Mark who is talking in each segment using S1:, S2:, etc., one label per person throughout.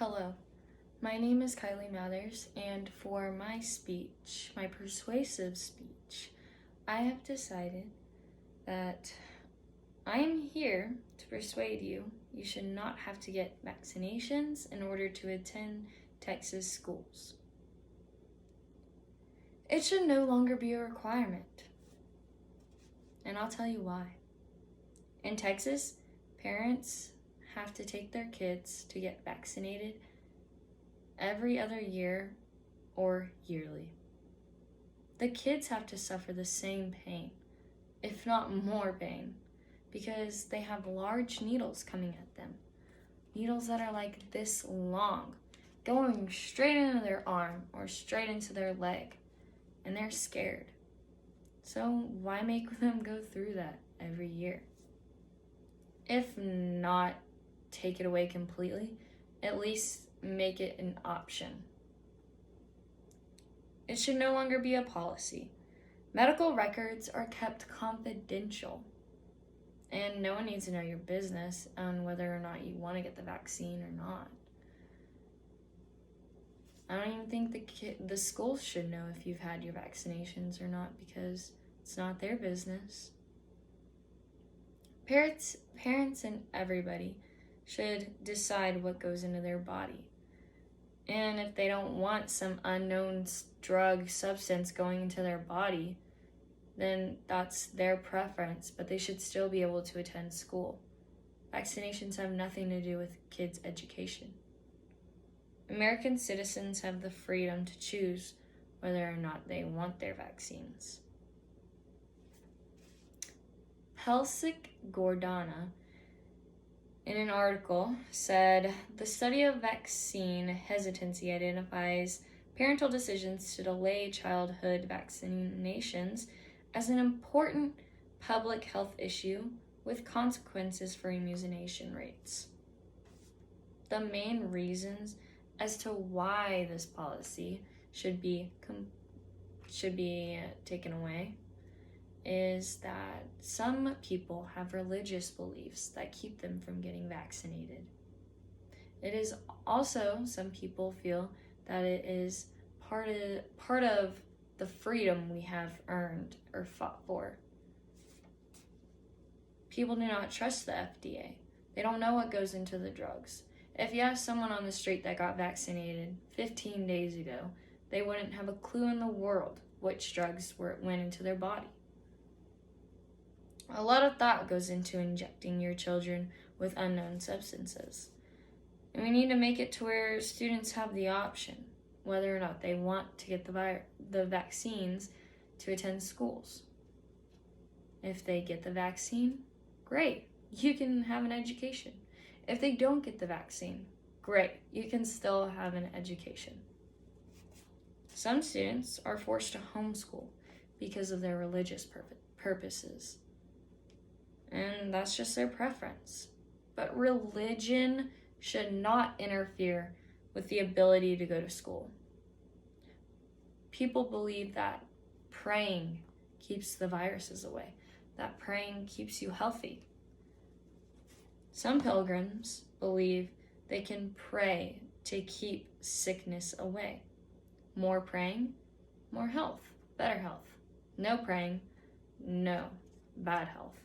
S1: Hello, my name is Kylie Mathers, and for my speech, my persuasive speech, I have decided that I am here to persuade you should not have to get vaccinations in order to attend Texas schools. It should no longer be a requirement, and I'll tell you why. In Texas, parents have to take their kids to get vaccinated every other year or yearly. The kids have to suffer the same pain, if not more pain, because they have large needles coming at them. Needles that are like this long, going straight into their arm or straight into their leg, and they're scared. So why make them go through that every year? If not take it away completely, at least make it an option. It should no longer be a policy. Medical records are kept confidential, and no one needs to know your business on whether or not you want to get the vaccine or not. I don't even think the schools should know if you've had your vaccinations or not, because it's not their business. Parents and everybody should decide what goes into their body. And if they don't want some unknown drug substance going into their body, then that's their preference, but they should still be able to attend school. Vaccinations have nothing to do with kids' education. American citizens have the freedom to choose whether or not they want their vaccines. Helsik Gordana, in an article, said the study of vaccine hesitancy identifies parental decisions to delay childhood vaccinations as an important public health issue with consequences for immunization rates. The main reasons as to why this policy should be taken away is that some people have religious beliefs that keep them from getting vaccinated. It is also, some people feel that it is part of the freedom we have earned or fought for. People do not trust the FDA. They don't know what goes into the drugs. If you ask someone on the street that got vaccinated 15 days ago, they wouldn't have a clue in the world which drugs went into their body. A lot of thought goes into injecting your children with unknown substances. And we need to make it to where students have the option, whether or not they want to get the vaccines to attend schools. If they get the vaccine, great, you can have an education. If they don't get the vaccine, great, you can still have an education. Some students are forced to homeschool because of their religious purposes. And that's just their preference. But religion should not interfere with the ability to go to school. People believe that praying keeps the viruses away, that praying keeps you healthy. Some pilgrims believe they can pray to keep sickness away. More praying, more health, better health. No praying, no bad health.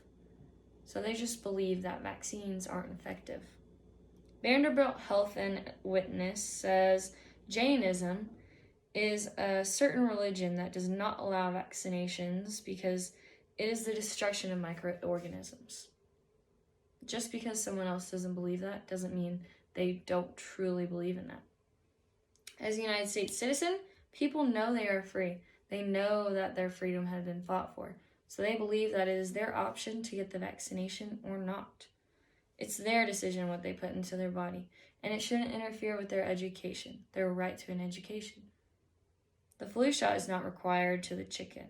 S1: So they just believe that vaccines aren't effective. Vanderbilt Health and Witness says Jainism is a certain religion that does not allow vaccinations because it is the destruction of microorganisms. Just because someone else doesn't believe that doesn't mean they don't truly believe in that. As a United States citizen, people know they are free. They know that their freedom has been fought for. So they believe that it is their option to get the vaccination or not. It's their decision what they put into their body, and it shouldn't interfere with their education, their right to an education. The flu shot is not required to the chicken.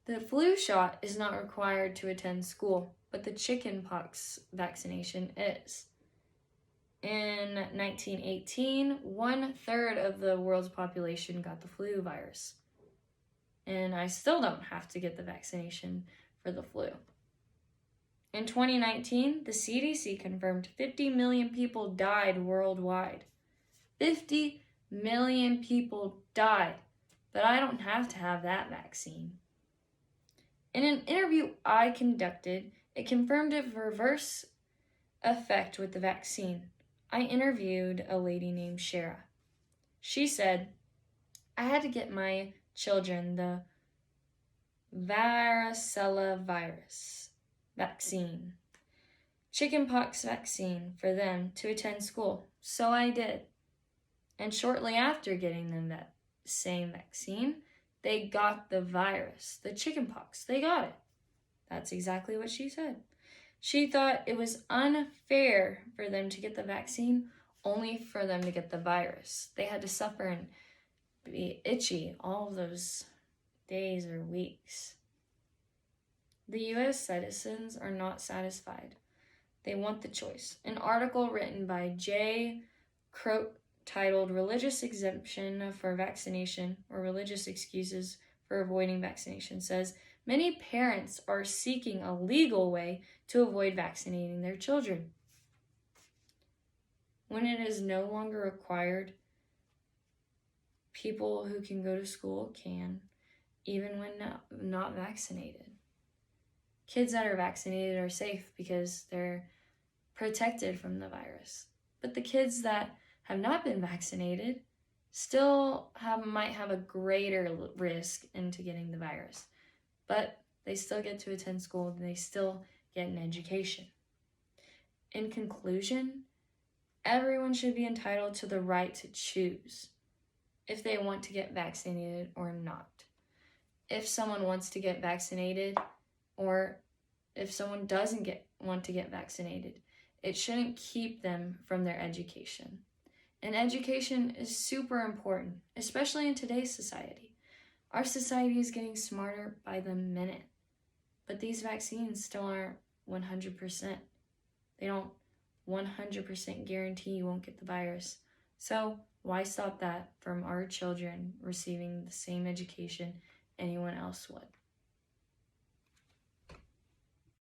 S1: The flu shot is not required to attend school, but the chickenpox vaccination is. In 1918, 1/3 of the world's population got the flu virus. And I still don't have to get the vaccination for the flu. In 2019, the CDC confirmed 50 million people died worldwide 50 million people died, but I don't have to have that vaccine. In an interview I conducted, it confirmed a reverse effect with the vaccine. I interviewed a lady named Shara. She said, I had to get my children the varicella virus vaccine, chickenpox vaccine for them to attend school. So I did. And shortly after getting them that same vaccine, they got the virus, the chickenpox. They got it. That's exactly what she said. She thought it was unfair for them to get the vaccine, only for them to get the virus. They had to suffer and be itchy all of those days or weeks. The U.S. citizens are not satisfied. They want the choice. An article written by Jay Croat titled Religious Exemption for Vaccination or Religious Excuses for Avoiding Vaccination says, many parents are seeking a legal way to avoid vaccinating their children. When it is no longer required, people who can go to school can, even when not vaccinated. Kids that are vaccinated are safe because they're protected from the virus. But the kids that have not been vaccinated still might have a greater risk into getting the virus. But they still get to attend school and they still get an education. In conclusion, everyone should be entitled to the right to choose if they want to get vaccinated or not. If someone wants to get vaccinated or if someone doesn't want to get vaccinated, it shouldn't keep them from their education. And education is super important, especially in today's society. Our society is getting smarter by the minute, but these vaccines still aren't 100%. They don't 100% guarantee you won't get the virus. So why stop that from our children receiving the same education anyone else would?